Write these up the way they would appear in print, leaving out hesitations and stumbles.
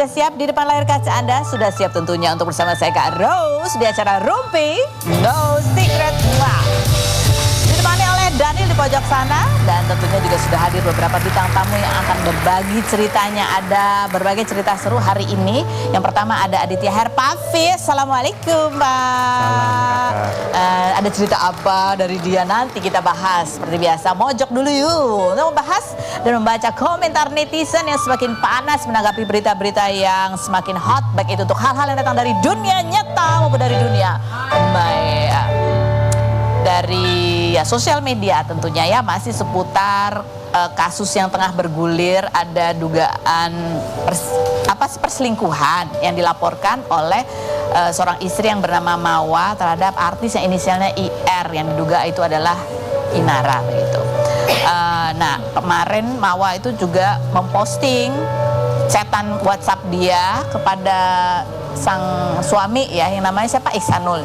sudah siap di depan layar kaca Anda? Sudah siap tentunya untuk bersama saya Kak Rose di acara Rumpi No Secret. Wah, ditemani oleh Daniel di pojok sana, dan tentunya juga sudah hadir beberapa bintang tamu yang akan berbagi ceritanya. Ada berbagai cerita seru hari ini. Yang pertama ada Aditya Herpavis. Assalamualaikum, Mbak. Ada cerita apa dari dia, nanti kita bahas. Seperti biasa, mojok dulu yuk untuk membahas dan membaca komentar netizen yang semakin panas menanggapi berita-berita yang semakin hot, baik itu untuk hal-hal yang datang dari dunia nyata maupun dari dunia maya. Dari sosial media tentunya ya, masih seputar kasus yang tengah bergulir. Ada dugaan perselingkuhan yang dilaporkan oleh seorang istri yang bernama Mawa terhadap artis yang inisialnya IR, yang diduga itu adalah Inara begitu. Nah, kemarin Mawa itu juga memposting chatan WhatsApp dia kepada sang suami ya, yang namanya siapa, Ihsanul.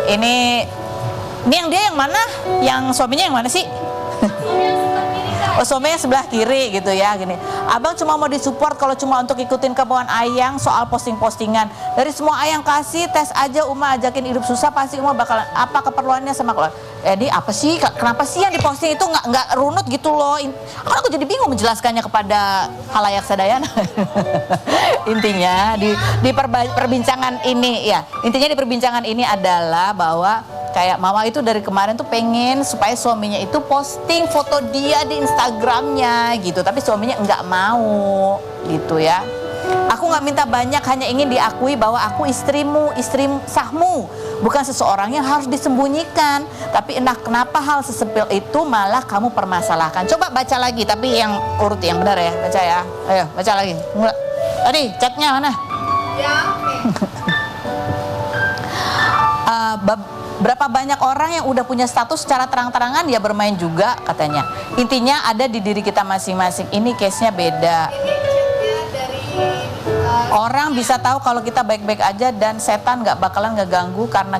Ini yang dia yang mana? Yang suaminya yang mana sih? Oh, suaminya sebelah kiri gitu ya, gini. Abang cuma mau disupport kalau cuma untuk ikutin kemauan Ayang soal posting-postingan. Dari semua Ayang kasih, tes aja Uma ajakin hidup susah, pasti Uma bakalan apa keperluannya sama keluarga. Ini apa sih? Kenapa sih yang diposting itu nggak runut gitu loh? Aku jadi bingung menjelaskannya kepada halayak sadayana. Intinya di perbincangan ini ya, intinya di perbincangan ini adalah bahwa kayak Mama itu dari kemarin tuh pengen supaya suaminya itu posting foto dia di Instagramnya gitu, tapi suaminya nggak mau gitu ya. Aku nggak minta banyak, hanya ingin diakui bahwa aku istrimu, istri sahmu, bukan seseorang yang harus disembunyikan. Tapi entah kenapa hal sesepil itu malah kamu permasalahkan. Coba baca lagi, tapi yang urut yang benar ya, baca ya. Ayo baca lagi. Tadi chatnya mana? Ya. Berapa banyak orang yang udah punya status secara terang-terangan dia bermain juga katanya. Intinya ada di diri kita masing-masing. Ini case-nya beda. Orang bisa tahu kalau kita baik-baik aja dan setan nggak bakalan ngeganggu karena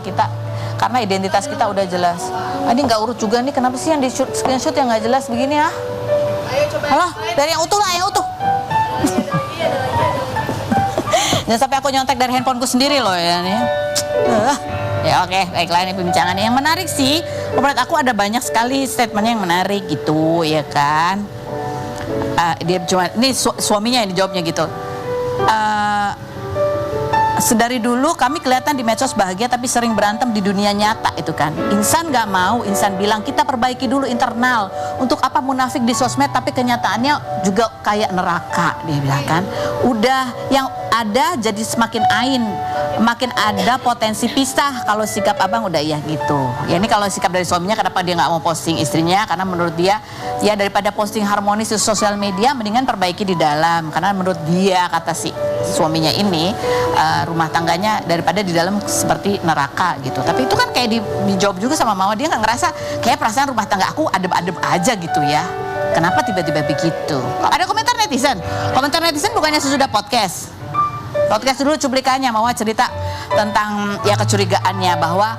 identitas kita udah jelas. Ini nggak urut juga nih, kenapa sih yang di screenshot yang nggak jelas begini ya? Ayo coba. Halo, dari yang utuh lah, yang utuh. Jangan sampai aku nyontek dari handphoneku sendiri loh ya nih. Ya oke, baiklah, ini perbincangannya yang menarik sih. Menurut aku ada banyak sekali statementnya yang menarik gitu, ya kan? Dia cuma ini suaminya yang dijawabnya gitu. Sedari dulu kami kelihatan di medsos bahagia tapi sering berantem di dunia nyata itu kan. Insan gak mau, Insan bilang kita perbaiki dulu internal. Untuk apa munafik di sosmed tapi kenyataannya juga kayak neraka, dia bilang kan. Udah yang ada jadi semakin ain, makin ada potensi pisah kalau sikap abang udah iya gitu. Ya ini kalau sikap dari suaminya, kenapa dia nggak mau posting istrinya? Karena menurut dia ya daripada posting harmonis di sosial media mendingan perbaiki di dalam. Karena menurut dia, kata si suaminya ini, rumah tangganya daripada di dalam seperti neraka gitu. Tapi itu kan kayak dijawab juga sama Mama, dia nggak ngerasa kayak perasaan rumah tangga aku adem-adem aja gitu ya. Kenapa tiba-tiba begitu? Ada komentar netizen. Komentar netizen bukannya sesudah podcast. Podcast dulu cuplikannya, Mama cerita tentang ya kecurigaannya bahwa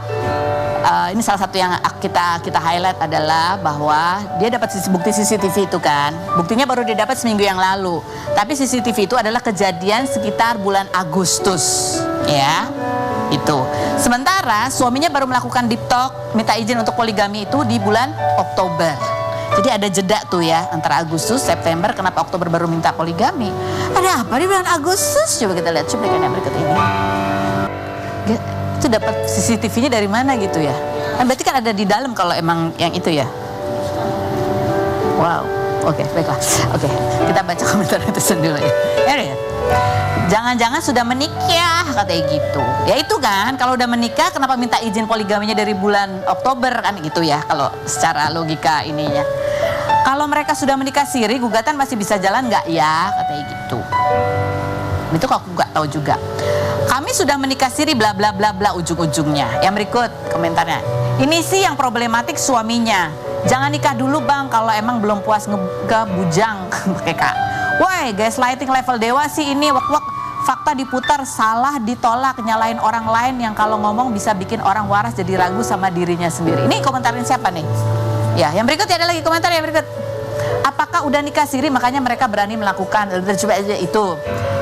ini salah satu yang kita highlight adalah bahwa dia dapat bukti CCTV itu kan. Buktinya baru dia dapat seminggu yang lalu. Tapi CCTV itu adalah kejadian sekitar bulan Agustus, ya. Itu. Sementara suaminya baru melakukan deep talk, minta izin untuk poligami itu di bulan Oktober. Jadi ada jeda tuh ya antara Agustus, September, kenapa Oktober baru minta poligami? Ada apa di bulan Agustus? Coba kita lihat cuplikan yang berikut ini. Itu dapat CCTV-nya dari mana gitu ya? Kan berarti kan ada di dalam kalau emang yang itu ya. Wow. Oke, baiklah. Oke, kita baca komentar itu dulu ya. Ya. Jangan-jangan sudah menikah katanya gitu. Ya itu kan, kalau udah menikah kenapa minta izin poligaminya dari bulan Oktober kan gitu ya, kalau secara logika ininya. Kalau mereka sudah menikah siri, gugatan masih bisa jalan nggak ya katanya gitu. Itu kok aku nggak tahu juga. Kami sudah menikah siri bla bla bla bla ujung-ujungnya. Yang berikut komentarnya. Ini sih yang problematik suaminya. Jangan nikah dulu bang kalau emang belum puas ngebujang pakai Kak. Woi, gaslighting level dewa sih ini, wak-wak fakta diputar, salah ditolak, nyalain orang lain yang kalau ngomong bisa bikin orang waras jadi ragu sama dirinya sendiri. Ini komentarin siapa nih? Ya, yang berikut ya, ada lagi komentar yang berikut. apakah udah nikah siri makanya mereka berani melakukan coba aja itu.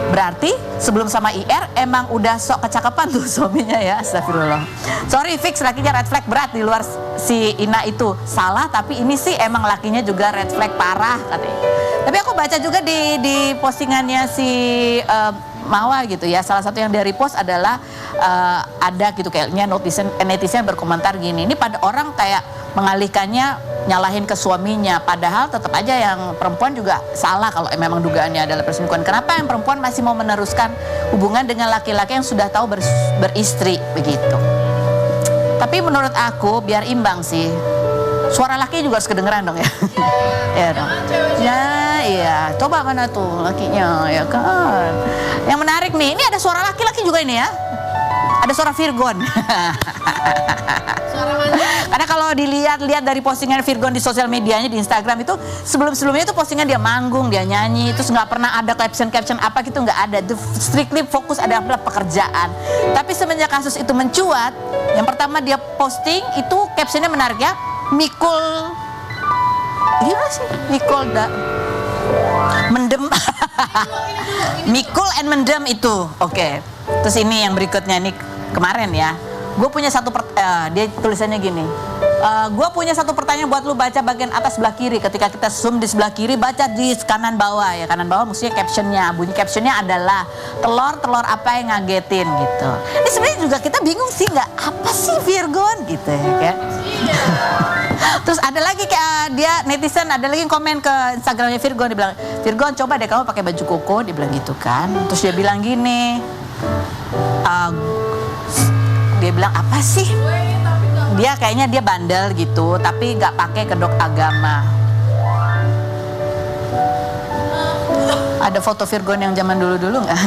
Berarti sebelum sama IR emang udah sok kecakapan tuh suaminya ya, astagfirullah. Sorry fix lakinya red flag berat di luar si Ina itu. Salah tapi ini sih emang lakinya juga red flag parah katanya. Tapi aku baca juga di postingannya si Mawa gitu ya. Salah satu yang dia repost adalah ada gitu kayaknya netizen berkomentar gini. Ini pada orang kayak mengalihkannya nyalahin ke suaminya, padahal tetap aja yang perempuan juga salah kalau memang dugaannya adalah perselingkuhan. Kenapa yang perempuan masih mau meneruskan hubungan dengan laki-laki yang sudah tahu beristri begitu? Tapi menurut aku biar imbang sih. Suara laki juga harus kedengeran dong ya. Ya dong. Ya iya, coba mana tuh lakinya ya kan. Yang menarik nih, ini ada suara laki-laki juga ini ya. Ada suara Virgon. Suara mana? Karena kalau dilihat dari postingan Virgon di sosial medianya di Instagram itu sebelumnya itu postingan dia manggung, dia nyanyi, terus nggak pernah ada caption apa gitu, nggak ada. Itu strictly fokus adalah pekerjaan. Tapi semenjak kasus itu mencuat, yang pertama dia posting itu captionnya menarik ya, Mikul, gimana sih? Mikul mendem. Mikul and mendem itu, oke. Terus ini yang berikutnya nih kemarin ya. Gue punya dia tulisannya gini. Gue punya satu pertanyaan buat lu, baca bagian atas sebelah kiri. Ketika kita zoom di sebelah kiri, baca di kanan bawah ya. Kanan bawah maksudnya captionnya. Bunyi captionnya adalah telur apa yang ngagetin gitu. Ini sebenarnya juga kita bingung sih, nggak apa sih Virgon gitu ya kan? Iya. Terus ada lagi kayak dia netizen ada lagi yang komen ke Instagramnya Virgon, dia bilang, Virgon coba deh kamu pakai baju koko, dia bilang gitu kan. Terus dia bilang gini, dia bilang apa sih? Dia kayaknya dia bandel gitu, tapi nggak pakai kedok agama. Ada foto Virgon yang zaman dulu nggak?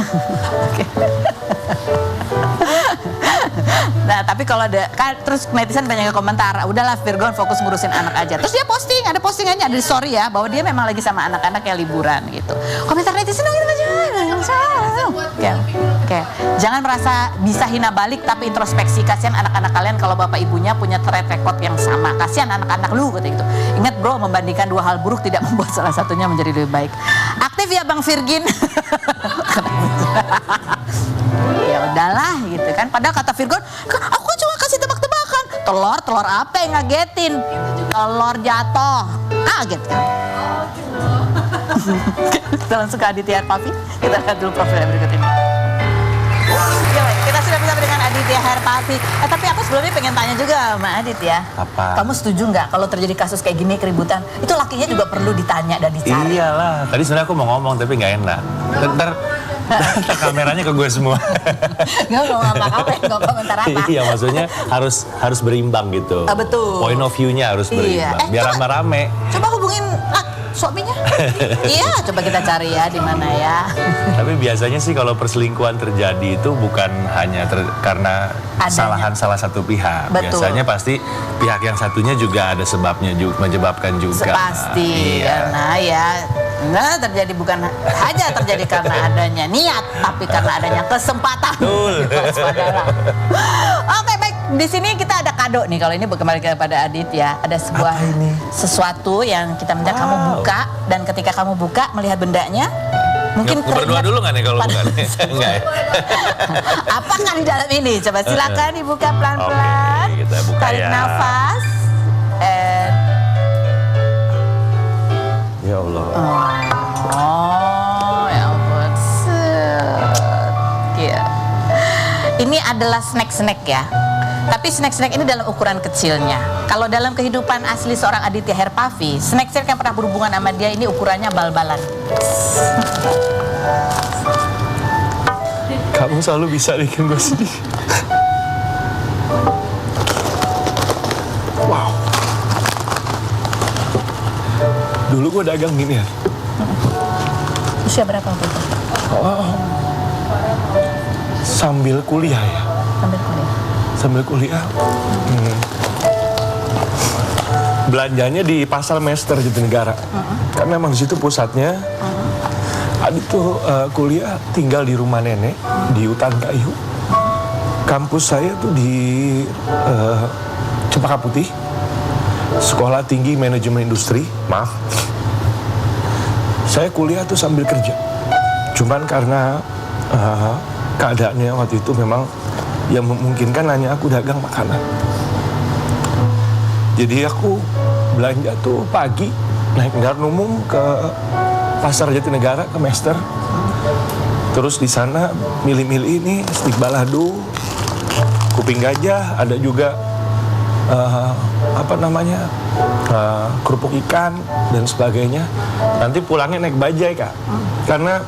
Nah tapi kalau ada kan, terus netizen banyak yang komentar, udahlah Virgon fokus ngurusin anak aja. Terus dia posting, ada postingannya, ada di story ya, bahwa dia memang lagi sama anak-anak yang liburan gitu. Komentar netizen gitu aja. Oke. Jangan merasa bisa hina balik, tapi introspeksi. Kasihan anak-anak kalian kalau bapak ibunya punya track record yang sama. Kasihan anak-anak lu gitu. Ingat bro, membandingkan dua hal buruk tidak membuat salah satunya menjadi lebih baik. Aktif ya Bang Virgin. Ya udahlah gitu kan. Padahal kata Virgon, aku cuma kasih tebak-tebakan. Telur apa yang ngagetin? Telur jatuh. Kaget kan? Kita langsung ke Aditya Herpavi. Kita lihat dulu profilnya berikut ini. Ya, kita sudah bersama dengan Aditya Herpavi. Tapi aku sebelumnya pengen tanya juga sama Adit ya. Apa? Kamu setuju nggak kalau terjadi kasus kayak gini keributan? Itu lakinya juga perlu ditanya dan dicari. Iyalah. Tadi sebenarnya aku mau ngomong tapi nggak enak. Ntar kameranya ke gue semua. Nggak mau apa-apa, nggak komentar apa. Iya, maksudnya harus berimbang gitu. Betul. Point of view-nya harus berimbang. Biar rame-rame. Coba hubungin suaminya. Iya, coba kita cari ya di mana ya. Tapi biasanya sih kalau perselingkuhan terjadi itu bukan hanya karena kesalahan salah satu pihak. Betul. Biasanya pasti pihak yang satunya juga ada sebabnya juga, menyebabkan juga. Pasti, iya. Karena ya terjadi bukan hanya terjadi karena adanya niat, tapi karena adanya kesempatan. Betul. Oke, baik. Di sini kita ada kado nih. Kalau ini kembali kepada Adit ya. Ada sebuah sesuatu yang kita minta kamu buka, dan ketika kamu buka melihat bendanya, mungkin berdua dulu nggak nih kalau bukan? Enggak ya? Apa kan di dalam ini? Coba silakan dibuka pelan-pelan. Oke, kita buka Tarik ya. nafas. And Ya Allah. Oh, ya ampun. Iya. Ini adalah snack-snack ya. Tapi snack-snack ini dalam ukuran kecilnya. Kalau dalam kehidupan asli seorang Aditya Herpavi, snack-snack yang pernah berhubungan sama dia ini ukurannya bal-balan. Kamu selalu bisa bikin gue sedih. Wow. Dulu gue dagang gini ya. Usia berapa waktu itu? Sambil kuliah ya. Sambil kuliah. Sambil kuliah. Belanjanya di Pasar Mester Jatinegara. Karena memang di situ pusatnya. Adit tuh kuliah tinggal di rumah nenek di Hutan Kayu. Kampus saya tuh di Cempaka Putih. Sekolah Tinggi Manajemen Industri. Maaf. saya kuliah tuh sambil kerja. Cuman karena keadaannya waktu itu memang yang memungkinkan hanya aku dagang makanan. Jadi aku belanja tuh pagi, naik kendaraan umum ke Pasar Jatinegara, ke Mester. Terus di sana milih-milih ini stik balado, kuping gajah, ada juga kerupuk ikan dan sebagainya. Nanti pulangnya naik bajai, Kak. Karena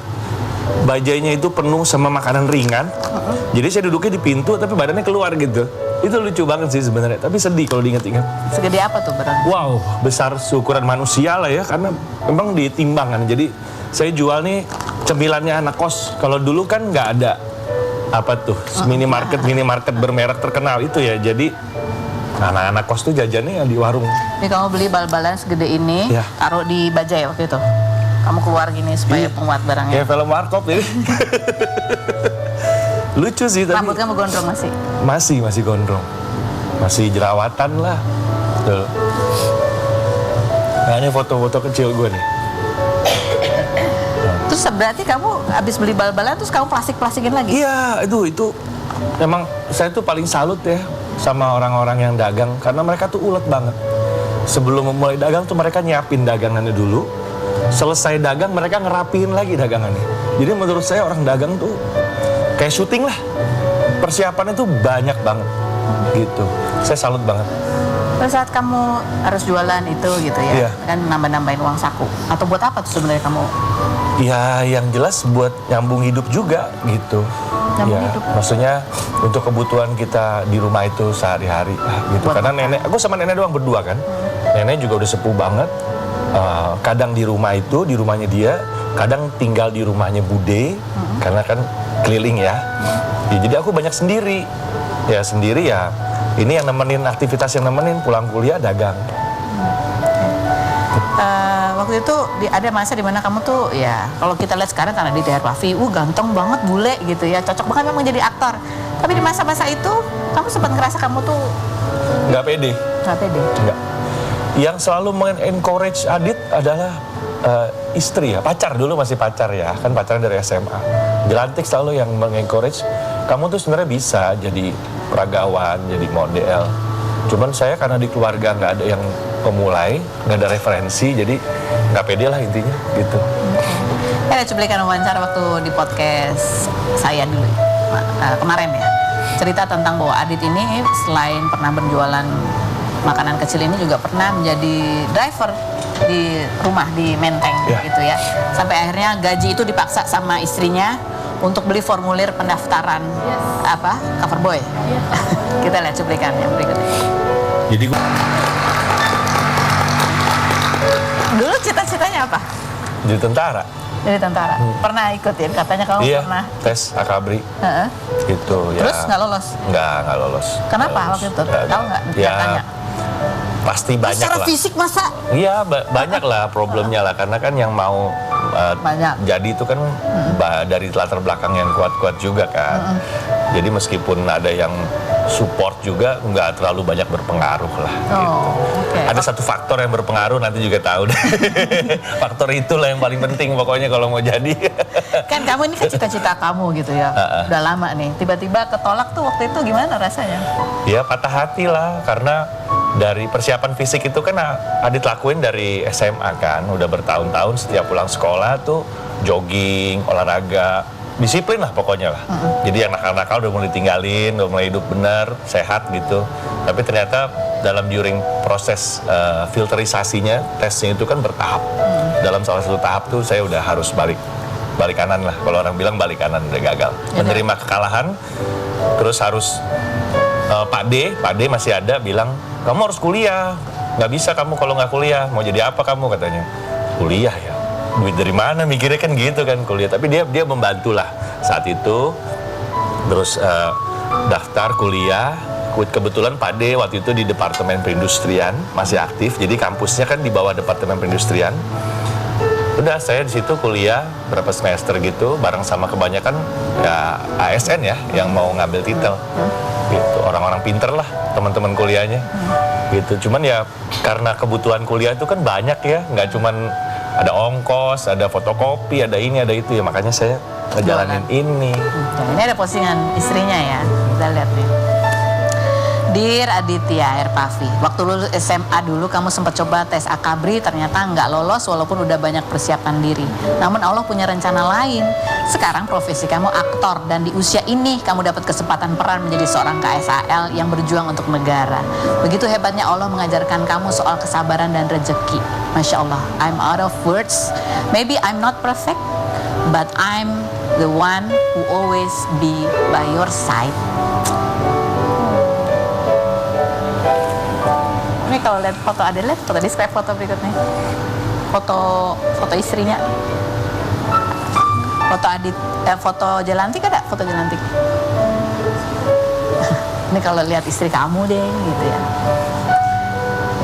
bajainya itu penuh sama makanan ringan. Jadi saya duduknya di pintu tapi badannya keluar gitu. Itu lucu banget sih sebenarnya, tapi sedih kalau diingat-ingat. Segede apa tuh berat? Wow, besar seukuran manusia lah ya, karena memang ditimbangan. Jadi saya jual nih cemilannya anak kos. Kalau dulu kan nggak ada apa tuh minimarket bermerek terkenal itu ya. Jadi anak-anak kos tuh jajannya yang di warung. Jadi kamu beli bal-balan segede ini, Ya. taruh di bajai waktu itu. Kamu keluar gini supaya penguat barangnya. Kayak film warkop ini. Lucu sih tapi. Rambut kamu gondrong masih? Masih gondrong. Masih jerawatan lah. Tuh. Nah, ini foto-foto kecil gue nih. Terus berarti kamu habis beli bal-balan terus kamu plastik-plastikin lagi? Iya, itu memang saya tuh paling salut ya sama orang-orang yang dagang karena mereka tuh ulet banget. Sebelum memulai dagang tuh mereka nyiapin dagangannya dulu. Selesai dagang mereka ngerapiin lagi dagangannya. Jadi menurut saya orang dagang tuh kayak syuting lah. Persiapannya tuh banyak banget gitu. Saya salut banget. Pada saat kamu harus jualan itu gitu ya, Iya. kan nambah-nambahin uang saku. Atau buat apa tuh sebenarnya kamu? Ya yang jelas buat nyambung hidup juga gitu. Nyambung Ya, hidup. maksudnya untuk kebutuhan kita di rumah itu sehari-hari gitu. Buat Karena nenek, aku sama nenek doang berdua kan. Nenek juga udah sepuh banget. Kadang di rumah itu, di rumahnya dia, kadang tinggal di rumahnya Bude, karena kan keliling ya. Jadi aku banyak sendiri. Ya sendiri ya. Ini yang nemenin, aktivitas yang nemenin pulang kuliah dagang. Waktu itu ada masa dimana kamu tuh ya kalau kita lihat sekarang karena di daerah Raffi, ganteng banget bule gitu ya, cocok banget memang jadi aktor. Tapi di masa-masa itu kamu sempat ngerasa kamu tuh Nggak pede. nggak pede. Enggak. Yang selalu mengencourage Adit adalah istri ya, pacar dulu masih pacar ya, kan pacaran dari SMA. Jelantik selalu yang mengencourage, kamu tuh sebenarnya bisa jadi peragawan, jadi model. Cuman saya karena di keluarga nggak ada yang pemulai, nggak ada referensi, jadi nggak pede lah intinya gitu. Ada cuplikan wawancara waktu di podcast saya dulu kemarin ya. Cerita tentang bahwa Adit ini selain pernah berjualan makanan kecil ini juga pernah menjadi driver di rumah di Menteng gitu ya. Sampai akhirnya gaji itu dipaksa sama istrinya untuk beli formulir pendaftaran cover boy. Kita lihat cuplikan yang berikut ini. Jadi Dulu cita-citanya apa? jadi tentara. Jadi tentara. Pernah ikutin? Katanya kamu Iya, pernah. tes akabri Heeh. gitu ya. Terus nggak lolos? Nggak lolos. Kenapa Nggak waktu lolos. itu? Tahu nggak? Ya, Tanya. pasti banyak Secara lah. fisik masa? Iya, banyak lah problemnya lah. Karena kan yang mau Banyak. jadi itu kan dari latar belakang yang kuat-kuat juga kan. Jadi meskipun ada yang support juga nggak terlalu banyak berpengaruh lah. Gitu. Oke. Ada satu faktor yang berpengaruh, nanti juga tahu deh. Faktor itulah yang paling penting pokoknya kalau mau jadi. Kan kamu ini kan cita-cita kamu gitu ya. Udah lama nih. Tiba-tiba ketolak tuh waktu itu gimana rasanya? Ya patah hati lah, karena dari persiapan fisik itu kan Adit lakuin dari SMA kan, udah bertahun-tahun setiap pulang sekolah tuh jogging, olahraga, disiplin lah pokoknya lah. Jadi yang nakal-nakal udah mulai tinggalin, udah mulai hidup benar, sehat gitu. Tapi ternyata dalam during proses filterisasinya, tesnya itu kan bertahap. Dalam salah satu tahap tuh saya udah harus balik kanan lah. Kalau orang bilang balik kanan udah gagal. Menerima kekalahan, terus harus Pak D masih ada bilang, kamu harus kuliah, nggak bisa kamu kalau nggak kuliah, mau jadi apa kamu katanya? Kuliah ya, duit dari mana mikirnya kan gitu kan kuliah, tapi dia membantu lah saat itu, terus daftar kuliah, kebetulan Pak D waktu itu di Departemen Perindustrian masih aktif, jadi kampusnya kan di bawah Departemen Perindustrian. Udah saya di situ kuliah berapa semester gitu, bareng sama kebanyakan ya ASN ya yang mau ngambil titel. Gitu, orang-orang pinter lah teman-teman kuliahnya gitu. Cuman ya karena kebutuhan kuliah itu kan banyak ya, nggak cuman ada ongkos, ada fotokopi, ada ini, ada itu ya, makanya saya ngejalanin ini. Ini ada postingan istrinya ya, kita lihat nih. Dear Aditya Erpavi, waktu lulus SMA dulu kamu sempat coba tes Akabri, ternyata nggak lolos walaupun udah banyak persiapan diri. Namun Allah punya rencana lain. Sekarang profesi kamu aktor dan di usia ini kamu dapat kesempatan peran menjadi seorang KSAL yang berjuang untuk negara. Begitu hebatnya Allah mengajarkan kamu soal kesabaran dan rezeki. Masya Allah, I'm out of words. Maybe I'm not perfect, but I'm the one who always be by your side. Ini kalau lihat foto Adele, foto describe foto berikutnya. Foto istrinya. Foto Jelantik ada? Foto Jelantik. Ini kalau lihat istri kamu deh gitu ya.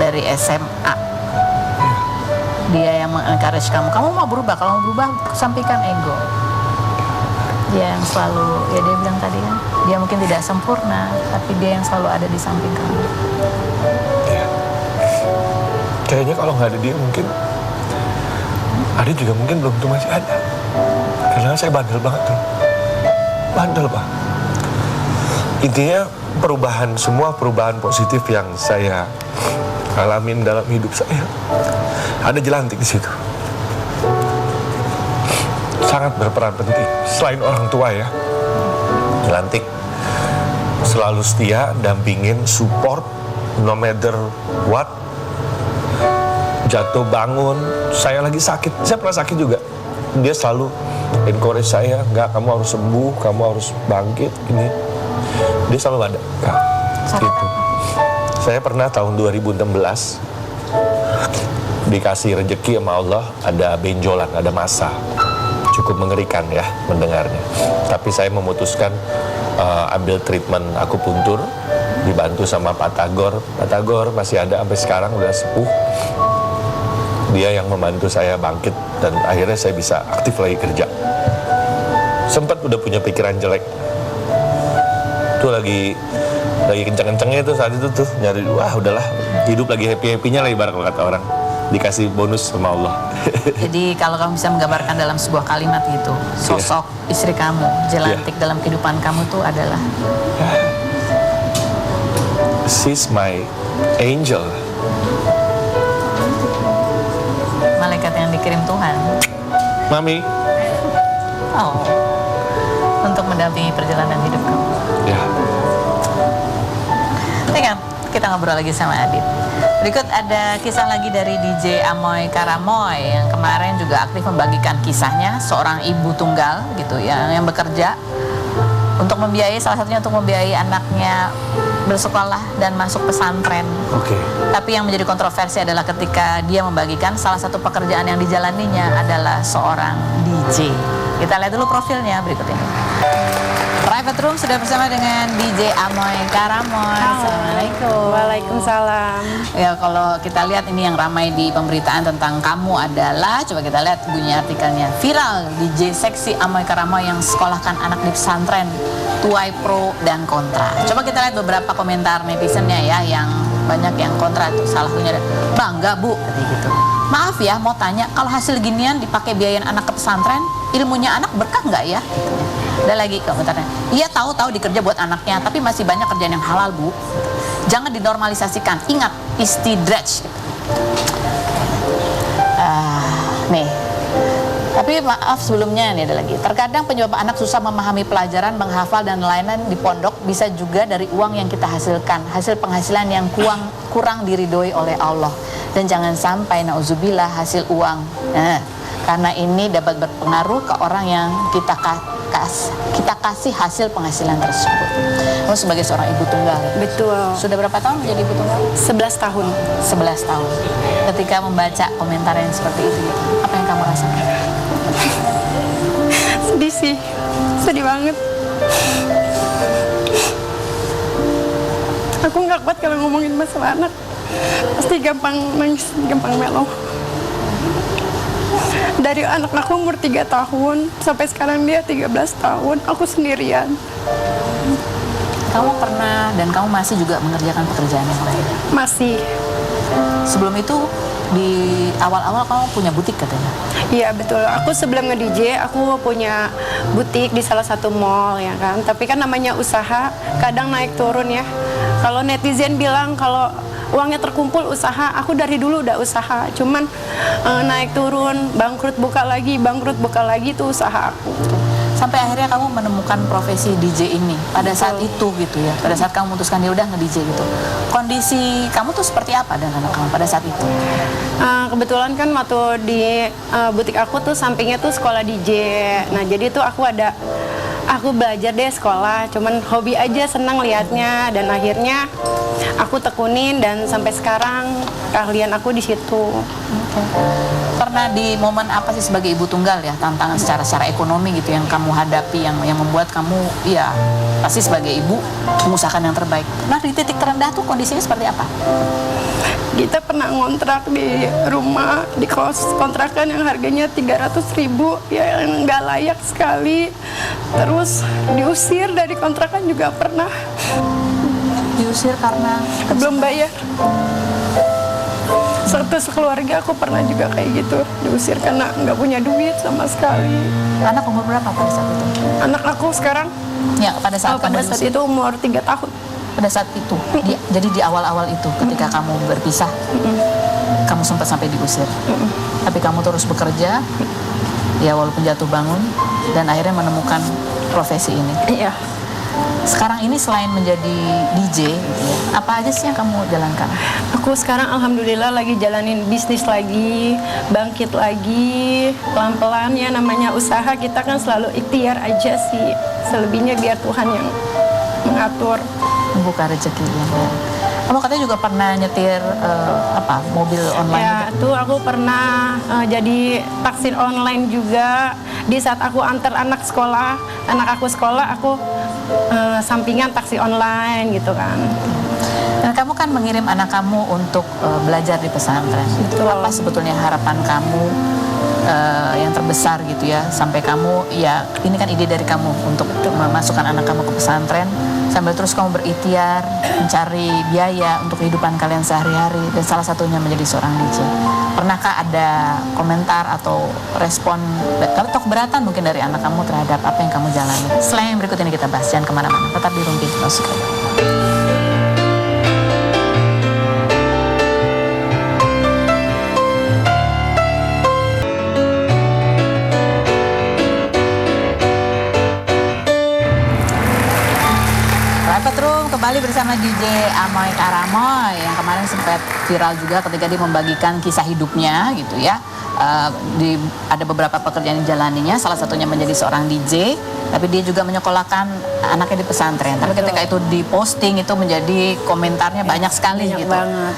Dari SMA. Dia yang mengencourage kamu. Kamu mau berubah, kalau mau berubah kesampingkan ego. Dia yang selalu, ya dia bilang tadi kan, dia mungkin tidak sempurna, tapi dia yang selalu ada di samping kamu. Kayaknya kalau nggak ada dia mungkin Adit juga mungkin belum tuh masih ada. Karena saya bandel banget tuh. Bandel Pak. Intinya semua perubahan positif yang saya alamin dalam hidup saya, ada Jelantik di situ. Sangat berperan penting. Selain orang tua ya, Jelantik selalu setia, dampingin, support, no matter what. Jatuh bangun, saya lagi sakit, saya pernah sakit juga. Dia selalu encourage saya, enggak, kamu harus sembuh, kamu harus bangkit, ini. Dia selalu ada, Kak. Gitu. Saya pernah tahun 2016 dikasih rezeki sama Allah, ada benjolan, ada masa. Cukup mengerikan ya mendengarnya. Tapi saya memutuskan ambil treatment akupuntur, dibantu sama Pak Tagor. Pak Tagor masih ada sampai sekarang, udah sepuh. Dia yang membantu saya bangkit dan akhirnya saya bisa aktif lagi kerja. Sempat udah punya pikiran jelek. Tuh lagi kenceng-kencengnya tuh saat itu tuh nyari, wah udahlah, hidup lagi happy-happynya lah ibarat kalau kata orang. Dikasih bonus sama Allah. Jadi kalau kamu bisa menggambarkan dalam sebuah kalimat gitu, sosok istri kamu, Jelantik dalam kehidupan kamu tuh adalah She's my angel. malaikat yang dikirim Tuhan. Mami. Oh, untuk mendampingi perjalanan hidup kamu. Ya. Ini kan kita ngobrol lagi sama Adit. Berikut ada kisah lagi dari DJ Amoy Karamoy yang kemarin juga aktif membagikan kisahnya, seorang ibu tunggal gitu yang bekerja untuk membiayai, salah satunya untuk membiayai anaknya bersekolah dan masuk pesantren. Oke. Tapi yang menjadi kontroversi adalah ketika dia membagikan salah satu pekerjaan yang dijalaninya adalah seorang DJ. Kita lihat dulu profilnya berikut ini. Private Room sudah bersama dengan DJ Amoy Karamoy. Assalamualaikum. Waalaikumsalam. Ya, kalau kita lihat ini yang ramai di pemberitaan tentang kamu adalah, coba kita lihat bunyi artikelnya. Viral DJ seksi Amoy Karamoy yang sekolahkan anak di pesantren, tuai pro dan kontra. Coba kita lihat beberapa komentar netizennya ya, yang banyak yang kontra tuh. Salah satunya ada, bangga bu, katanya gitu. Maaf ya, mau tanya, kalau hasil ginian dipakai biayain anak ke pesantren, ilmunya anak berkah nggak ya? Ada lagi komentarnya, iya tahu-tahu dikerja buat anaknya, tapi masih banyak kerjaan yang halal bu. Jangan dinormalisasikan, ingat istidraj. Nih, tapi maaf sebelumnya nih ada lagi. Terkadang penyebab anak susah memahami pelajaran, menghafal dan lain-lain di pondok bisa juga dari uang yang kita hasilkan, hasil penghasilan yang kurang diridhoi oleh Allah. Dan jangan sampai nauzubillah hasil uang. Karena ini dapat berpengaruh ke orang yang kita kasih hasil penghasilan tersebut. Kamu sebagai seorang ibu tunggal. Betul. Sudah berapa tahun menjadi ibu tunggal? 11 tahun. 11 tahun. Ketika membaca komentar yang seperti itu, apa yang kamu rasakan? Sedih sih. Sedih banget. Aku nggak kuat kalau ngomongin masalah anak. Pasti gampang nangis, gampang melo. Dari anak aku umur 3 tahun sampai sekarang dia 13 tahun, aku sendirian. Kamu pernah dan kamu masih juga mengerjakan pekerjaan yang lain? Masih. Sebelum itu di awal-awal kamu punya butik katanya. Iya betul, aku sebelum nge-DJ aku punya butik di salah satu mall ya kan. Tapi kan namanya usaha kadang naik turun ya. Kalau netizen bilang kalau uangnya terkumpul usaha, aku dari dulu udah usaha. Cuman naik turun, bangkrut buka lagi itu usaha aku. Sampai akhirnya kamu menemukan profesi DJ ini pada saat itu gitu ya. Pada saat kamu memutuskan ya udah nge-DJ gitu. Kondisi kamu tuh seperti apa dengan anak kamu pada saat itu? Kebetulan kan waktu di butik aku tuh sampingnya tuh sekolah DJ. Nah jadi tuh aku belajar deh sekolah, cuman hobi aja, senang liatnya, dan akhirnya aku tekunin dan sampai sekarang keahlian aku di situ. Pernah di momen apa sih sebagai ibu tunggal ya, tantangan secara ekonomi gitu yang kamu hadapi, yang membuat kamu ya pasti sebagai ibu mengusahakan yang terbaik. Nah di titik terendah tuh kondisinya seperti apa? Kita pernah ngontrak di rumah, di kos kontrakan yang harganya 300.000, ya yang nggak layak sekali. Terus diusir dari kontrakan juga pernah. Diusir karena Belum bayar. Satu sekeluarga aku pernah juga kayak gitu, diusir karena nggak punya duit sama sekali. anak umur berapa pada saat itu? Anak aku sekarang Ya pada saat pada saat itu umur 3 tahun. pada saat itu jadi di awal-awal itu ketika kamu berpisah kamu sempat sampai diusir tapi kamu terus bekerja ya walaupun jatuh bangun dan akhirnya menemukan profesi ini. Iya. Sekarang ini selain menjadi DJ gitu ya, apa aja sih yang kamu jalankan? Aku sekarang alhamdulillah lagi jalanin bisnis lagi, bangkit lagi, pelan-pelan ya, namanya usaha kita kan selalu ikhtiar aja sih. Selebihnya biar Tuhan yang mengatur. Membuka rezeki yang baik. Kamu katanya juga pernah nyetir mobil online Ya, gitu? tuh aku pernah jadi taksi online juga. Di saat aku antar anak aku sekolah, aku sampingan taksi online gitu kan. Dan kamu kan mengirim anak kamu untuk belajar di pesantren. Betul. Apa sebetulnya harapan kamu yang terbesar gitu ya, sampai kamu ya ini kan ide dari kamu untuk memasukkan anak kamu ke pesantren sambil terus kamu berikhtiar mencari biaya untuk kehidupan kalian sehari-hari dan salah satunya menjadi seorang DJ. Pernahkah ada komentar atau respon kalau keberatan mungkin dari anak kamu terhadap apa yang kamu jalani? Selain yang berikut ini kita bahas, jangan kemana-mana, tetap di Rumpi Music. Kembali bersama DJ Amoy Karamoy yang kemarin sempat viral juga ketika dia membagikan kisah hidupnya gitu ya. Ada beberapa pekerjaan yang dijalaninya, salah satunya menjadi seorang DJ, tapi dia juga menyekolahkan anaknya di pesantren. Tapi ketika itu diposting itu menjadi komentarnya banyak sekali Banyak gitu. banget.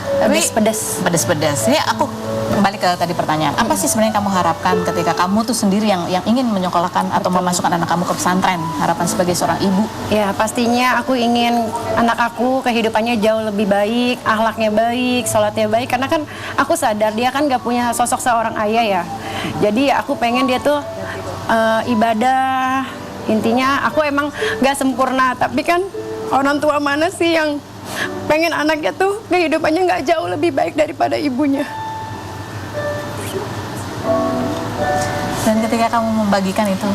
Pedes-pedes. Ini aku kembali ke tadi pertanyaan. Apa sih sebenarnya kamu harapkan ketika kamu tuh sendiri yang ingin menyekolahkan atau memasukkan anak kamu ke pesantren? Harapan sebagai seorang ibu? Ya pastinya aku ingin anak aku kehidupannya jauh lebih baik, akhlaknya baik, sholatnya baik. Karena kan aku sadar dia kan gak punya sosok seorang ayah ya. Jadi aku pengen dia tuh ibadah. Intinya aku emang gak sempurna, tapi kan orang tua mana sih yang pengen anaknya tuh kehidupannya gak jauh lebih baik daripada ibunya. Dan ketika kamu membagikan itu,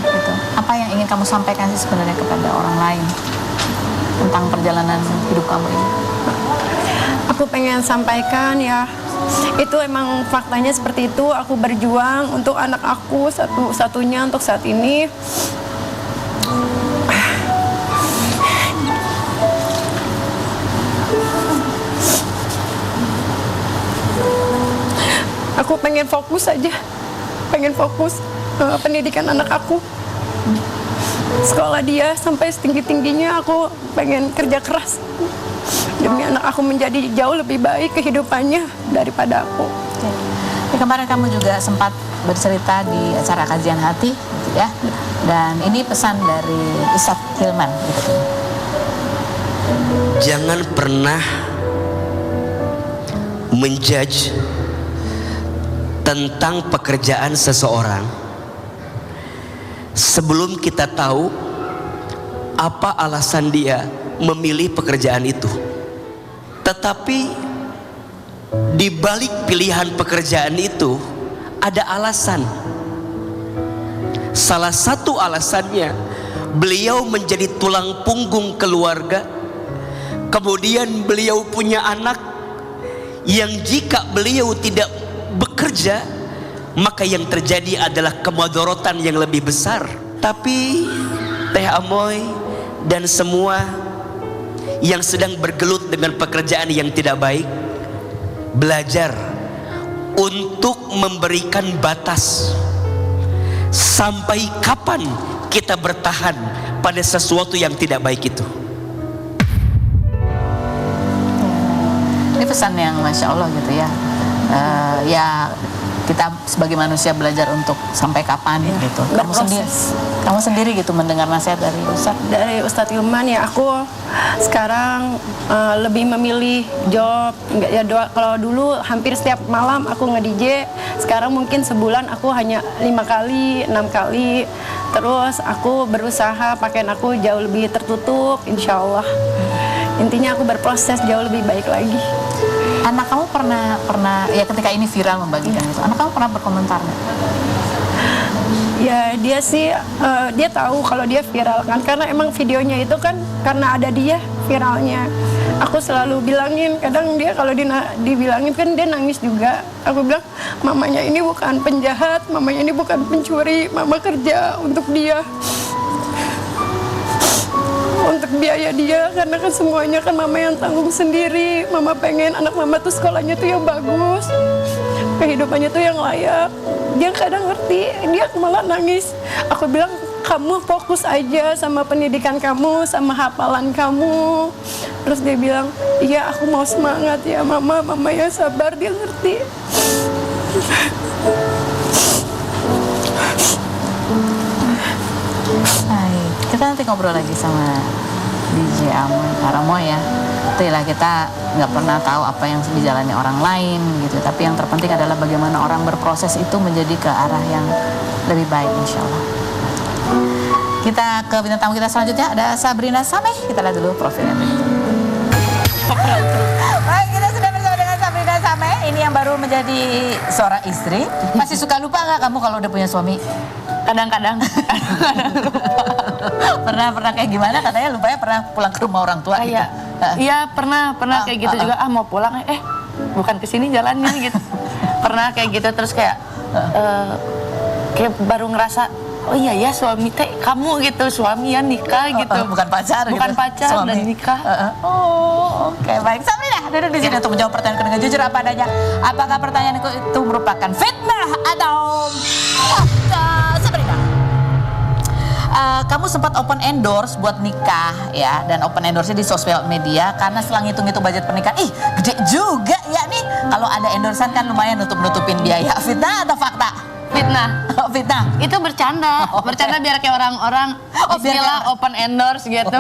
apa yang ingin kamu sampaikan sih sebenarnya kepada orang lain tentang perjalanan hidup kamu ini? Aku pengen sampaikan ya, itu emang faktanya seperti itu. Aku berjuang untuk anak aku satu-satunya untuk saat ini. Aku pengen fokus aja, pendidikan anak aku, sekolah dia sampai setinggi-tingginya. Aku pengen kerja keras demi anak aku menjadi jauh lebih baik kehidupannya daripada aku. Oke. Kemarin kamu juga sempat bercerita di acara kajian hati gitu ya, dan ini pesan dari Ustadz Hilman gitu. Jangan pernah menjudge tentang pekerjaan seseorang sebelum kita tahu apa alasan dia memilih pekerjaan itu. Tetapi di balik pilihan pekerjaan itu ada alasan. Salah satu alasannya, beliau menjadi tulang punggung keluarga. Kemudian beliau punya anak yang jika beliau tidak bekerja, maka yang terjadi adalah kemadorotan yang lebih besar. Tapi Teh Amoy dan semua yang sedang bergelut dengan pekerjaan yang tidak baik, belajar untuk memberikan batas. Sampai kapan kita bertahan pada sesuatu yang tidak baik itu? Ini pesan yang Masya Allah gitu ya. Ya kita sebagai manusia belajar untuk sampai kapan gitu. Kamu sendiri gitu mendengar nasihat dari Ustadz. Dari Ustadz Hilman ya, aku sekarang lebih memilih job. Enggak ya, kalau dulu hampir setiap malam aku nge-DJ, sekarang mungkin sebulan aku hanya 5 kali, 6 kali. Terus aku berusaha pakaian aku jauh lebih tertutup, insya Allah. Intinya aku berproses jauh lebih baik lagi. Anak kamu pernah ya ketika ini viral membagikan itu, anak kamu pernah berkomentar nggak? Ya dia sih, dia tahu kalau dia viral kan, karena emang videonya itu kan karena ada dia viralnya. Aku selalu bilangin, kadang dia kalau dibilangin kan dia nangis juga. Aku bilang, mamanya ini bukan penjahat, mamanya ini bukan pencuri, mama kerja untuk dia, untuk biaya dia, karena kan semuanya kan mama yang tanggung sendiri. Mama pengen anak mama tuh sekolahnya tuh yang bagus, kehidupannya tuh yang layak. Dia kadang ngerti, dia malah nangis. Aku bilang, kamu fokus aja sama pendidikan kamu, sama hafalan kamu. Terus dia bilang, iya aku mau semangat ya mama, mama yang sabar. Dia ngerti. Baik, kita nanti ngobrol lagi sama DJ Aramoy ya. Itulah, kita nggak pernah tahu apa yang dijalani orang lain gitu. Tapi yang terpenting adalah bagaimana orang berproses itu menjadi ke arah yang lebih baik, insya Allah. Kita ke bintang tamu kita selanjutnya, ada Sabrina Sameh. Kita lihat dulu profilnya berikut. Baik, kita sudah bersama dengan Sabrina Sameh. Ini yang baru menjadi seorang istri. Masih suka lupa nggak kamu kalau udah punya suami? Kadang-kadang pernah kayak gimana, katanya lupanya pernah pulang ke rumah orang tua gitu. Iya pernah kayak gitu juga, mau pulang bukan ke sini jalannya gitu. Pernah kayak gitu, terus kayak baru ngerasa, oh iya ya suami teh kamu gitu, suami ya nikah gitu. Bukan pacar gitu. Bukan pacar suami. dan nikah. Oke, baik. Sabrina duduk di sini untuk menjawab pertanyaan dengan jujur apa adanya. Apakah pertanyaan itu merupakan fitnah atau fakta? Sabrina, kamu sempat open endorse buat nikah ya, dan open endorse-nya di sosial media karena setelah ngitung-ngitung budget pernikahan, gede juga ya nih. Kalau ada endorsean kan lumayan nutupin biaya. Fitnah atau fakta? Fitnah. Fitnah. Itu bercanda, bercanda biar kayak orang-orang istilah open endorse gitu.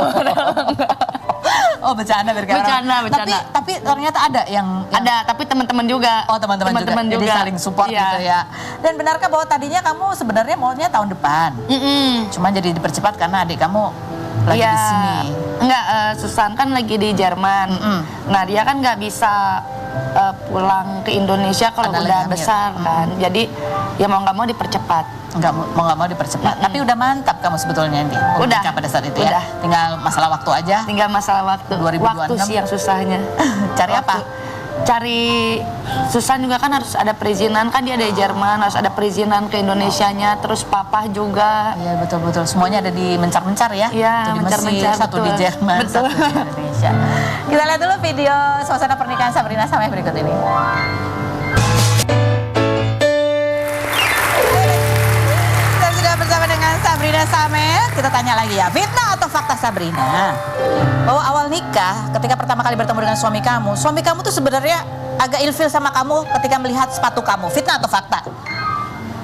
Bercanda biar kayak bercanda. Tapi ternyata ada yang ada, tapi teman-teman juga. Oh, teman-teman juga. Jadi saling support gitu ya. Dan benarkah bahwa tadinya kamu sebenarnya maunya tahun depan? Cuma jadi dipercepat karena adik kamu lagi di sini. Enggak, Susan kan lagi di Jerman. Nah, dia kan nggak bisa pulang ke Indonesia kalau udah besar kan. Jadi ya mau nggak mau dipercepat. Mau nggak mau dipercepat. Tapi udah mantap kamu sebetulnya nih. Udah. Pada saat itu ya. Tinggal masalah waktu aja. Tinggal masalah waktu. 2026. Waktu sih yang susahnya. Cari apa? Cari Susan juga kan harus ada perizinan, kan dia dari Jerman, harus ada perizinan ke Indonesianya, terus papa juga. Iya betul. Semuanya ada di mencar-mencar ya. Iya, satu di mencar-mencar, Mesir, satu di betul. Jerman, Betul. satu di Indonesia. Kita lihat dulu video suasana pernikahan Sabrina Sameh berikut ini. Kita sudah bersama dengan Sabrina Sameh. Kita tanya lagi ya, fitnah atau fakta Sabrina? Bahwa awal nikah, ketika pertama kali bertemu dengan suami kamu tuh sebenarnya agak ilfil sama kamu ketika melihat sepatu kamu. Fitnah atau fakta?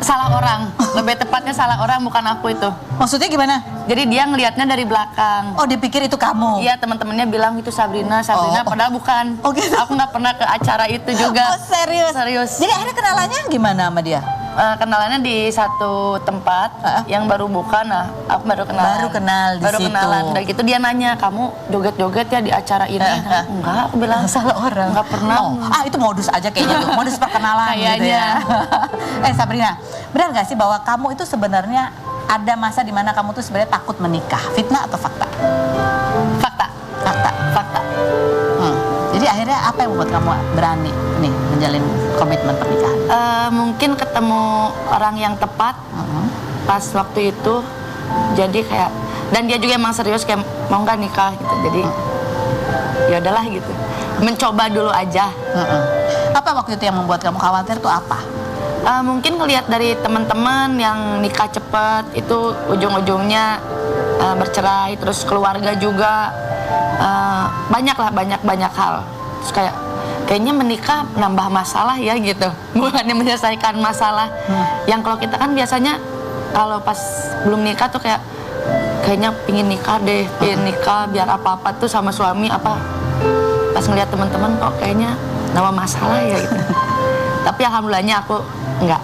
Salah orang, lebih tepatnya salah orang, bukan aku itu. Maksudnya gimana? Jadi dia ngelihatnya dari belakang. Oh, dipikir itu kamu? Iya, teman-temannya bilang itu Sabrina, padahal bukan. Oh gitu? Aku nggak pernah ke acara itu juga. Oh serius? Serius. Jadi akhirnya kenalannya gimana sama dia? Kenalannya di satu tempat yang baru buka. Nah, aku baru kenalan. Baru kenal di Baru situ. kenalan. Udah gitu dia nanya, kamu joget-joget ya di acara ini? Enggak, aku bilang Salah orang. Enggak pernah. Itu modus aja kayaknya tuh, modus perkenalan gitu ya. Sabrina, benar nggak sih bahwa kamu itu sebenarnya ada masa di mana kamu tuh sebenarnya takut menikah? Fitnah atau fakta? Fakta. Fakta. Fakta. Jadi akhirnya apa yang membuat kamu berani nih menjalin komitmen pernikahan? Mungkin ketemu orang yang tepat pas waktu itu, jadi kayak, dan dia juga emang serius kayak mau nggak nikah gitu, jadi ya udahlah gitu, mencoba dulu aja. Apa waktu itu yang membuat kamu khawatir tuh apa? Mungkin ngelihat dari teman-teman yang nikah cepat itu ujung-ujungnya bercerai, terus keluarga juga banyak hal. Terus kayaknya menikah nambah masalah ya gitu, bukannya menyelesaikan masalah. Yang kalau kita kan biasanya kalau pas belum nikah tuh kayaknya pingin nikah deh, pingin nikah biar apa-apa tuh sama suami apa. Pas ngeliat teman-teman kok kayaknya nambah masalah ya gitu. Tapi alhamdulillahnya aku enggak.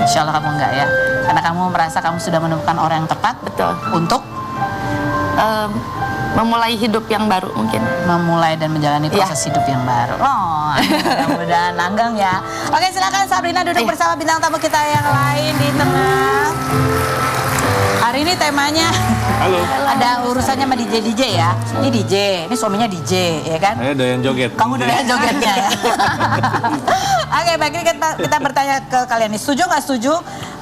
Insya Allah kamu enggak ya, karena kamu merasa kamu sudah menemukan orang yang tepat. Betul. Untuk memulai hidup yang baru mungkin. memulai dan menjalani proses hidup yang baru. Mudah-mudahan langgeng ya. Oke, silakan Sabrina duduk bersama bintang tamu kita yang lain di tengah. Hari ini temanya Halo. ada urusannya sama DJ ya. Ini DJ, ini suaminya DJ ya kan? Saya doyan joget. Kamu doyan jogetnya ya. Oke, baik, ini kita bertanya ke kalian nih, setuju nggak setuju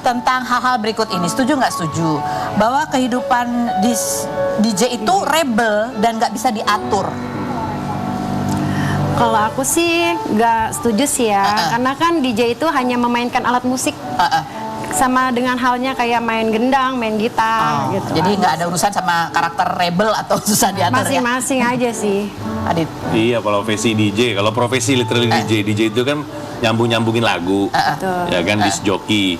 tentang hal-hal berikut ini? Setuju nggak setuju bahwa kehidupan DJ itu rebel dan nggak bisa diatur? Kalau aku sih nggak setuju sih ya, karena kan DJ itu hanya memainkan alat musik. Sama dengan halnya kayak main gendang, main gitar gitu. Jadi nggak ada urusan sama karakter rebel atau susah diatur ya? Masing-masing aja sih. Adit. Iya, kalau profesi DJ, kalau profesi literally DJ itu kan nyambungin lagu, ya kan, disc jockey.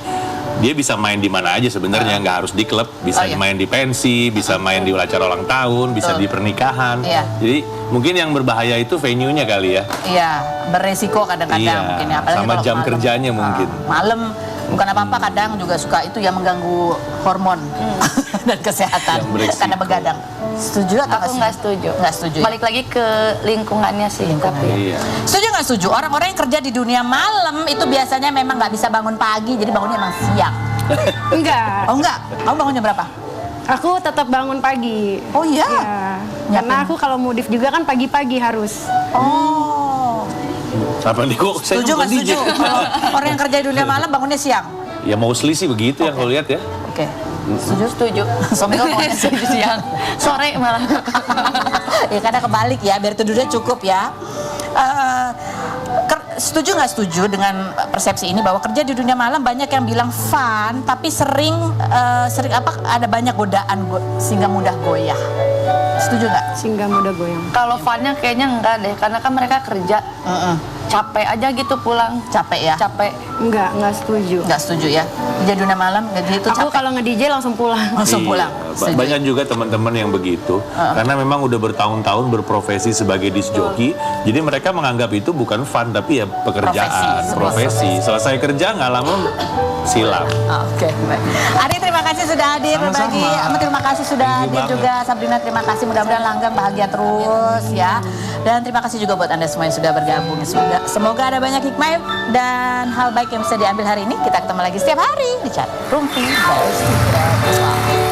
Dia bisa main di mana aja sebenarnya, nggak harus di klub, bisa main di pensi, bisa main di acara ulang tahun, bisa di pernikahan. Jadi mungkin yang berbahaya itu venue-nya kali ya. Iya, beresiko kadang-kadang mungkin ya. Apalagi sama kalau jam malam. kerjanya mungkin. Malam bukan apa-apa, kadang juga suka itu yang mengganggu hormon dan kesehatan Yang beresiko. karena begadang. Setuju atau Aku nggak setuju. Nggak setuju. Ya? Balik lagi ke lingkungannya sih. Tapi Iya. Setuju nggak setuju? Orang-orang yang kerja di dunia malam itu biasanya memang nggak bisa bangun pagi, jadi bangunnya emang siang. Enggak. Oh enggak? Kamu bangunnya berapa? Aku tetap bangun pagi. Oh iya? Ya. Karena aku kalau modif juga kan pagi-pagi harus. Oh. Apa nih kok saya Setuju nggak bukan DJ? setuju? Kalau orang yang kerja di dunia malam bangunnya siang. Ya mostly sih begitu ya kalau lihat ya. Oke. setuju. Suami kamu bangunnya siang. Sore malah. Ya kadang kebalik ya, biar tidurnya cukup ya. Setuju nggak setuju dengan persepsi ini bahwa kerja di dunia malam banyak yang bilang fun, tapi sering ada banyak godaan sehingga mudah goyah. Setuju nggak? Sehingga mudah goyang. Kalau funnya kayaknya enggak deh, karena kan mereka kerja capek aja gitu pulang. Capek ya? Capek. Enggak setuju. Nggak setuju ya? Kerja dunia malam gitu Aku capek. kalau nge-DJ langsung pulang. Langsung Iya, pulang. Setuju. banyak juga teman-teman yang begitu karena memang udah bertahun-tahun berprofesi sebagai disc jockey, jadi mereka menganggap itu bukan fun tapi ya pekerjaan, profesi. Selesai kerja nggak lama silam. Oke, baik. Adi, terima kasih sudah hadir berbagi. Terima kasih sudah hadir juga. Sabrina, terima kasih. Mudah-mudahan langgeng, bahagia terus ya. Dan terima kasih juga buat Anda semua yang sudah bergabung. Semoga ada banyak hikmah dan hal baik yang bisa diambil hari ini. Kita ketemu lagi setiap hari di Chat Rumpi. Bye.